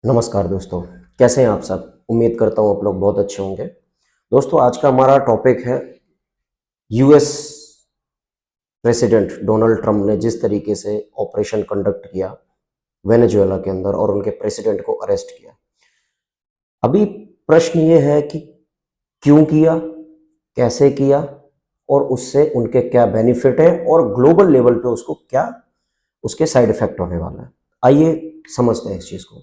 नमस्कार दोस्तों, कैसे हैं आप सब? उम्मीद करता हूँ आप लोग बहुत अच्छे होंगे। दोस्तों, आज का हमारा टॉपिक है यूएस प्रेसिडेंट डोनाल्ड ट्रंप ने जिस तरीके से ऑपरेशन कंडक्ट किया वेनेजुएला के अंदर और उनके प्रेसिडेंट को अरेस्ट किया। अभी प्रश्न ये है कि क्यों किया, कैसे किया और उससे उनके क्या बेनिफिट है और ग्लोबल लेवल पे उसको क्या उसके साइड इफेक्ट होने वाला है। आइए समझते हैं इस चीज़ को।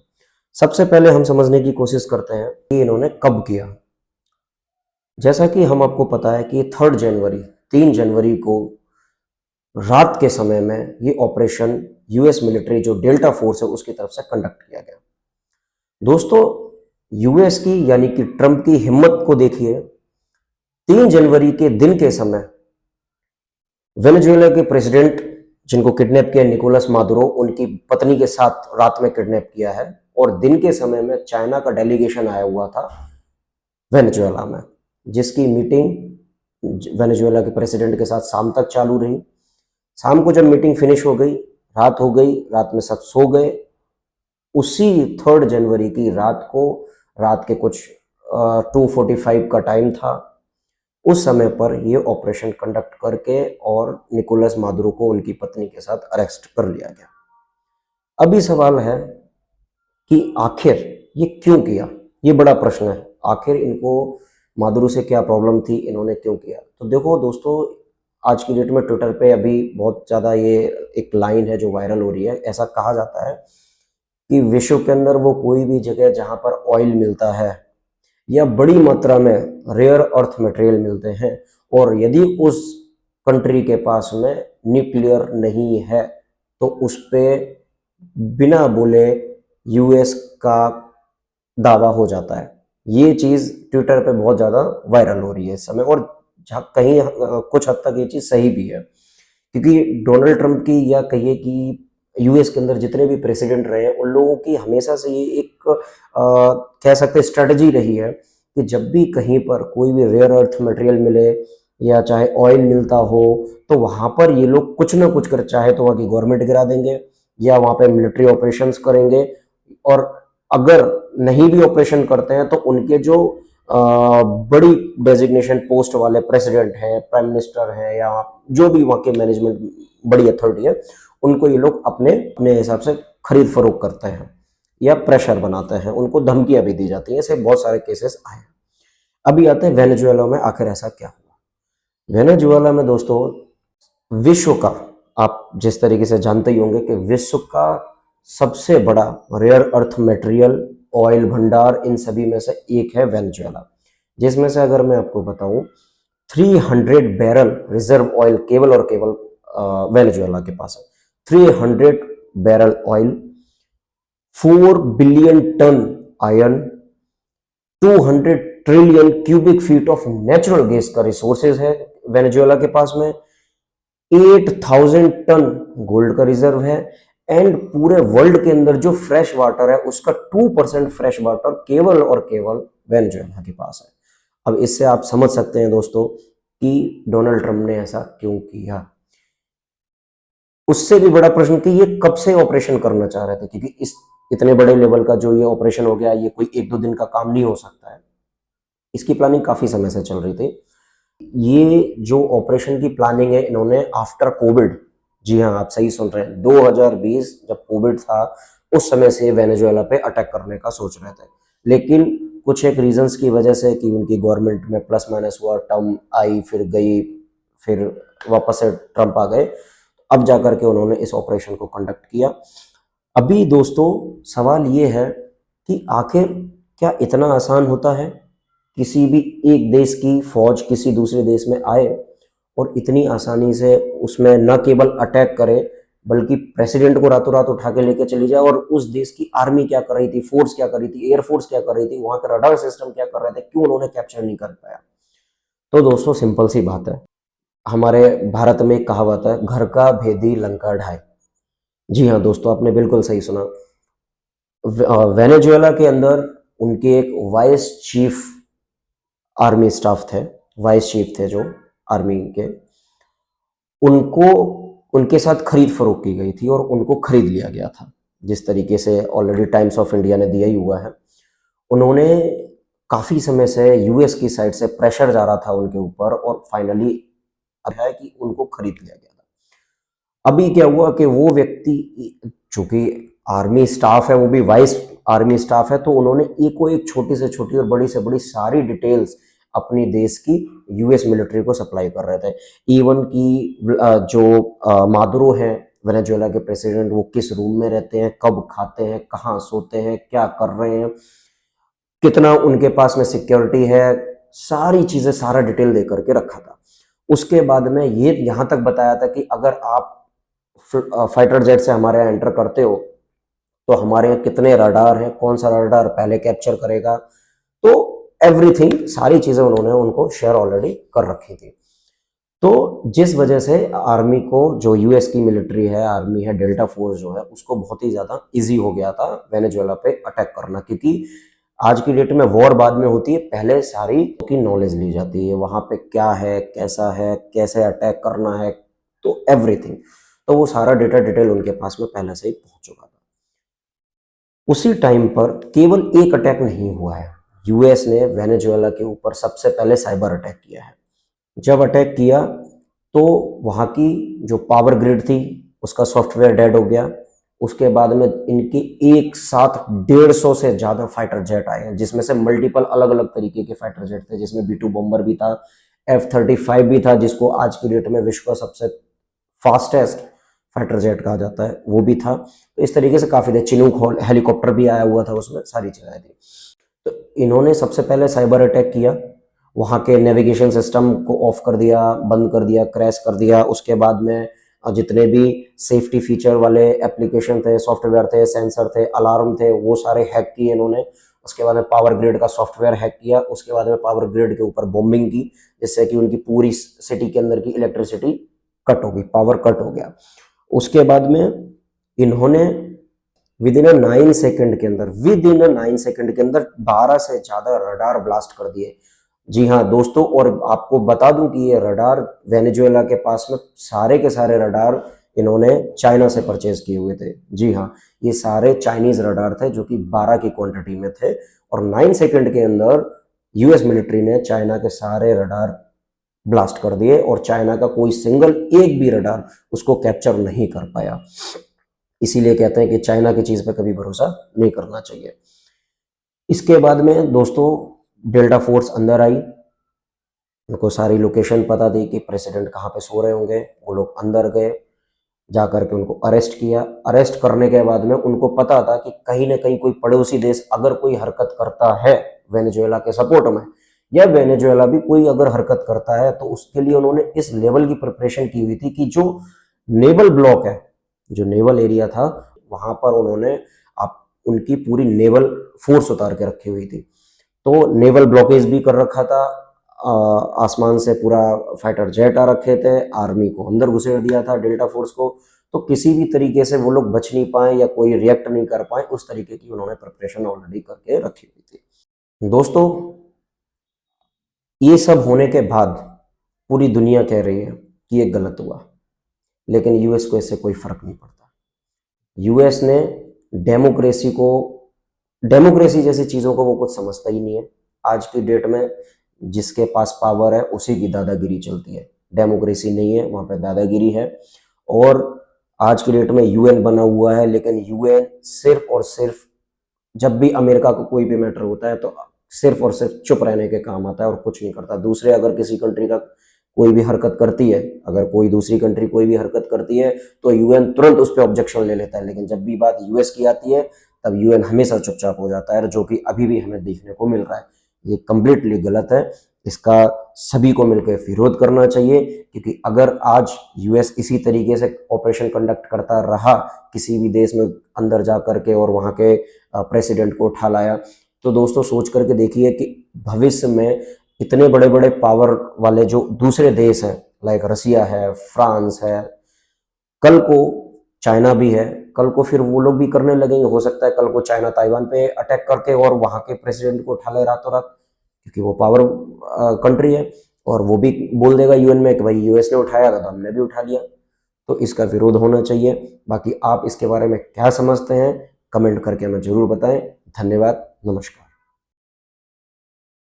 सबसे पहले हम समझने की कोशिश करते हैं कि इन्होंने कब किया। जैसा कि हम आपको पता है कि 3 जनवरी को रात के समय में ये ऑपरेशन यूएस मिलिट्री जो डेल्टा फोर्स है उसकी तरफ से कंडक्ट किया गया। दोस्तों, यूएस की यानी कि ट्रंप की हिम्मत को देखिए। 3 जनवरी के दिन के समय वेनेजुएला के प्रेसिडेंट जिनको किडनैप किया निकोलस मादुरो, उनकी पत्नी के साथ रात में किडनैप किया है और दिन के समय में चाइना का डेलीगेशन आया हुआ था वेनेजुएला में, जिसकी मीटिंग वेनेजुएला के प्रेसिडेंट के साथ शाम तक चालू रही। शाम को जब मीटिंग फिनिश हो गई, रात हो गई, रात में सब सो गए। उसी 3 जनवरी की रात को, रात के कुछ 2:45 का टाइम था, उस समय पर ये ऑपरेशन कंडक्ट करके और निकोलस मादुरो को उनकी पत्नी के साथ अरेस्ट कर लिया गया। अभी सवाल है कि आखिर ये क्यों किया? ये बड़ा प्रश्न है। आखिर इनको मादुरो से क्या प्रॉब्लम थी, इन्होंने क्यों किया? तो देखो दोस्तों, आज की डेट में ट्विटर पे अभी बहुत ज़्यादा ये एक लाइन है जो वायरल हो रही है। ऐसा कहा जाता है कि विश्व के अंदर वो कोई भी जगह जहाँ पर ऑयल मिलता है या बड़ी मात्रा में रेयर अर्थ मटेरियल मिलते हैं और यदि उस कंट्री के पास में न्यूक्लियर नहीं है तो उस पे बिना बोले यूएस का दावा हो जाता है। ये चीज़ ट्विटर पे बहुत ज़्यादा वायरल हो रही है इस समय और कहीं कुछ हद तक ये चीज़ सही भी है, क्योंकि डोनाल्ड ट्रंप की या कहिए कि यूएस के अंदर जितने भी प्रेसिडेंट रहे हैं उन लोगों की हमेशा से ये एक कह सकते स्ट्रेटजी रही है कि जब भी कहीं पर कोई भी रेयर अर्थ मटेरियल मिले या चाहे ऑयल मिलता हो तो वहाँ पर ये लोग कुछ ना कुछ कर, चाहे तो वहाँ की गवर्नमेंट गिरा देंगे या वहाँ पे मिलिट्री ऑपरेशंस करेंगे। और अगर नहीं भी ऑपरेशन करते हैं तो उनके जो बड़ी डेजिग्नेशन पोस्ट वाले प्रेसिडेंट हैं, प्राइम मिनिस्टर हैं या जो भी वहाँ के मैनेजमेंट बड़ी अथॉरिटी है, उनको ये लोग अपने अपने हिसाब से खरीद फरोख्त करते हैं या प्रेशर बनाते हैं, उनको धमकियां भी दी जाती हैं। ऐसे बहुत सारे केसेस आए हैं। अभी आते हैं वेनेजुएला में आखिर ऐसा क्या हुआ। वेनेजुएला में दोस्तों, विश्व का, आप जिस तरीके से जानते ही होंगे कि विश्व का सबसे बड़ा रेयर अर्थ मटेरियल ऑयल भंडार इन सभी में से एक है वेनेजुएला, जिसमें से अगर मैं आपको बताऊं 300 बैरल रिजर्व ऑयल केवल और केवल वेनेजुएला के पास है। 300 barrel oil, 4 billion ton iron, 200 trillion cubic feet of natural gas का रिसोर्सेज है वेनेजुएला के पास में, 8000 टन गोल्ड का रिजर्व है एंड पूरे वर्ल्ड के अंदर जो फ्रेश वाटर है उसका 2% फ्रेश वाटर केवल और केवल वेनेजुएला के पास है। अब इससे आप समझ सकते हैं दोस्तों कि डोनाल्ड ट्रंप ने ऐसा क्यों किया। उससे भी बड़ा प्रश्न कि ये कब से ऑपरेशन करना चाह रहे थे, क्योंकि इस इतने बड़े लेवल का जो ये ऑपरेशन हो गया, ये कोई 1-2 दिन का काम नहीं हो सकता है। इसकी प्लानिंग काफी समय से चल रही थी। ये जो ऑपरेशन की प्लानिंग है इन्होंने आफ्टर कोविड, जी हाँ आप सही सुन रहे हैं, 2020 जब कोविड था उस समय से वेनेजुएला पे अटैक करने का सोच रहे थे, लेकिन कुछ एक रीजंस की वजह से कि उनकी गवर्नमेंट में प्लस माइनस हुआ, टर्म आई फिर गई, फिर वापस से ट्रंप आ गए, अब जाकर के उन्होंने इस ऑपरेशन को कंडक्ट किया। अभी दोस्तों सवाल ये है कि आखिर क्या इतना आसान होता है किसी भी एक देश की फौज किसी दूसरे देश में आए और इतनी आसानी से उसमें न केवल अटैक करे बल्कि प्रेसिडेंट को रातों रात उठा के लेके चली जाए? और उस देश की आर्मी क्या कर रही थी, फोर्स क्या कर रही थी, एयरफोर्स क्या कर रही थी, वहां का रडार सिस्टम क्या कर रहे थे, क्यों उन्होंने कैप्चर नहीं कर पाया? तो दोस्तों सिंपल सी बात है, हमारे भारत में एक कहावत है, घर का भेदी लंका ढाए। जी हाँ दोस्तों, आपने बिल्कुल सही सुना। वेनेजुएला के अंदर उनके एक वाइस चीफ आर्मी स्टाफ थे, वाइस चीफ थे जो आर्मी के, उनको उनके साथ खरीद फरोख्त की गई थी और उनको खरीद लिया गया था। जिस तरीके से ऑलरेडी टाइम्स ऑफ इंडिया ने दिया ही हुआ है, उन्होंने काफ़ी समय से यूएस की साइड से प्रेशर जा रहा था उनके ऊपर और फाइनली अब है कि उनको खरीद लिया गया था। अभी क्या हुआ कि वो व्यक्ति, चूंकि आर्मी स्टाफ है, वो भी वाइस आर्मी स्टाफ है, तो उन्होंने एक छोटी से छोटी और बड़ी से बड़ी सारी डिटेल्स अपनी देश की यूएस मिलिट्री को सप्लाई कर रहे थे। इवन की जो मादुरो है वेनेजुएला के प्रेसिडेंट, वो किस रूम में रहते हैं, कब खाते हैं, कहाँ सोते हैं, क्या कर रहे हैं, कितना उनके पास में सिक्योरिटी है, सारी चीजें सारा डिटेल दे करके रखा था। उसके बाद में ये यहां तक बताया था कि अगर आप फाइटर जेट से हमारे यहाँ एंटर करते हो तो हमारे यहाँ कितने रडार हैं, कौन सा रडार पहले कैप्चर करेगा, तो एवरीथिंग, सारी चीजें उन्होंने उनको शेयर ऑलरेडी कर रखी थी। तो जिस वजह से आर्मी को, जो यूएस की मिलिट्री है, आर्मी है, डेल्टा फोर्स जो है, उसको बहुत ही ज्यादा इजी हो गया था वेनेजुएला पे अटैक करना, क्योंकि आज की डेट में वॉर बाद में होती है, पहले सारी की नॉलेज ली जाती है, वहां पे क्या है, कैसा है, कैसे अटैक करना है, तो एवरीथिंग, तो वो सारा डेटा डिटेल उनके पास में पहले से ही पहुंच चुका था। उसी टाइम पर केवल एक अटैक नहीं हुआ है, यूएस ने वेनेजुएला के ऊपर सबसे पहले साइबर अटैक किया है। जब अटैक किया तो वहाँ की जो पावर ग्रिड थी उसका सॉफ्टवेयर डेड हो गया। उसके बाद में इनके एक साथ 150 से ज़्यादा फाइटर जेट आए हैं, जिसमें से मल्टीपल अलग अलग तरीके के फाइटर जेट थे, जिसमें B2 बॉम्बर भी था, F-35 भी था, जिसको आज की डेट में विश्व का सबसे फास्टेस्ट फाइटर जेट कहा जाता है, वो भी था। तो इस तरीके से काफ़ी थे, चिनूक हेलीकॉप्टर भी आया हुआ था, उसमें सारी चीज़ें थी। तो इन्होंने सबसे पहले साइबर अटैक किया, वहाँ के नेविगेशन सिस्टम को ऑफ कर दिया, बंद कर दिया, क्रैश कर दिया। उसके बाद में जितने भी सेफ्टी फीचर वाले एप्लीकेशन थे, सॉफ्टवेयर थे, सेंसर थे, अलार्म थे, वो सारे हैक किए इन्होंने। उसके बाद में पावर ग्रिड का सॉफ्टवेयर हैक किया। उसके बाद में पावर ग्रिड के ऊपर बॉम्बिंग की, जिससे कि उनकी पूरी सिटी के अंदर की इलेक्ट्रिसिटी कट हो गई, पावर कट हो गया। उसके बाद में इन्होंने विद इन 9 सेकंड के अंदर 12 से ज्यादा रडार ब्लास्ट कर दिए। जी हाँ दोस्तों, और आपको बता दूं कि ये रडार वेनेजुएला के पास में सारे के सारे रडार इन्होंने चाइना से परचेज किए हुए थे। जी हाँ, ये सारे चाइनीज रडार थे जो कि 12 की क्वांटिटी में थे, और 9 सेकंड के अंदर यूएस मिलिट्री ने चाइना के सारे रडार ब्लास्ट कर दिए, और चाइना का कोई सिंगल एक भी रडार उसको कैप्चर नहीं कर पाया। इसीलिए कहते हैं कि चाइना की चीज पे कभी भरोसा नहीं करना चाहिए। इसके बाद में दोस्तों डेल्टा फोर्स अंदर आई, उनको सारी लोकेशन पता थी कि प्रेसिडेंट कहाँ पे सो रहे होंगे। वो लोग अंदर गए, जा करके उनको अरेस्ट किया। अरेस्ट करने के बाद में उनको पता था कि कहीं ना कहीं कोई पड़ोसी देश अगर कोई हरकत करता है वेनेजुएला के सपोर्ट में, या वेनेजुएला भी कोई अगर हरकत करता है, तो उसके लिए उन्होंने इस लेवल की प्रिपरेशन की हुई थी कि जो नेवल ब्लॉक है, जो नेवल एरिया था, वहां पर उन्होंने आप उनकी पूरी नेवल फोर्स उतार के रखी हुई थी। तो नेवल ब्लॉकेज भी कर रखा था, आसमान से पूरा फाइटर जेट आ रखे थे, आर्मी को अंदर घुसेड़ दिया था, डेल्टा फोर्स को। तो किसी भी तरीके से वो लोग बच नहीं पाए या कोई रिएक्ट नहीं कर पाए, उस तरीके की उन्होंने प्रिपरेशन ऑलरेडी करके रखी हुई थी। दोस्तों ये सब होने के बाद पूरी दुनिया कह रही है कि ये गलत हुआ, लेकिन यूएस को इससे कोई फर्क नहीं पड़ता। यूएस ने डेमोक्रेसी जैसी चीजों को वो कुछ समझता ही नहीं है। आज की डेट में जिसके पास पावर है उसी की दादागिरी चलती है, डेमोक्रेसी नहीं है, वहां पे दादागिरी है। और आज की डेट में यूएन बना हुआ है, लेकिन यूएन सिर्फ और सिर्फ जब भी अमेरिका को कोई भी मैटर होता है तो सिर्फ और सिर्फ चुप रहने के काम आता है और कुछ नहीं करता। दूसरे अगर किसी कंट्री का कोई भी हरकत करती है, अगर कोई दूसरी कंट्री कोई भी हरकत करती है, तो यूएन तुरंत उस पर ऑब्जेक्शन ले लेता है। लेकिन जब भी बात यूएस की आती है तब यूएन हमेशा चुपचाप हो जाता है, जो कि अभी भी हमें देखने को मिल रहा है। ये कंप्लीटली गलत है, इसका सभी को मिलकर विरोध करना चाहिए। क्योंकि अगर आज यूएस इसी तरीके से ऑपरेशन कंडक्ट करता रहा किसी भी देश में अंदर जा करके और वहां के प्रेसिडेंट को उठा लाया, तो दोस्तों सोच करके देखिए कि भविष्य में इतने बड़े बड़े पावर वाले जो दूसरे देश हैं, लाइक रसिया है, फ्रांस है, कल को चाइना भी है, कल को फिर वो लोग भी करने लगेंगे। हो सकता है कल को चाइना ताइवान पे अटैक करके और वहां के प्रेसिडेंट को उठा ले रातों रात, क्योंकि वो पावर कंट्री है। और वो भी बोल देगा यूएन में कि भाई यूएस ने उठाया था तो हमने भी उठा लिया। तो इसका विरोध होना चाहिए। बाकी आप इसके बारे में क्या समझते हैं कमेंट करके हमें जरूर बताएं। धन्यवाद, नमस्कार।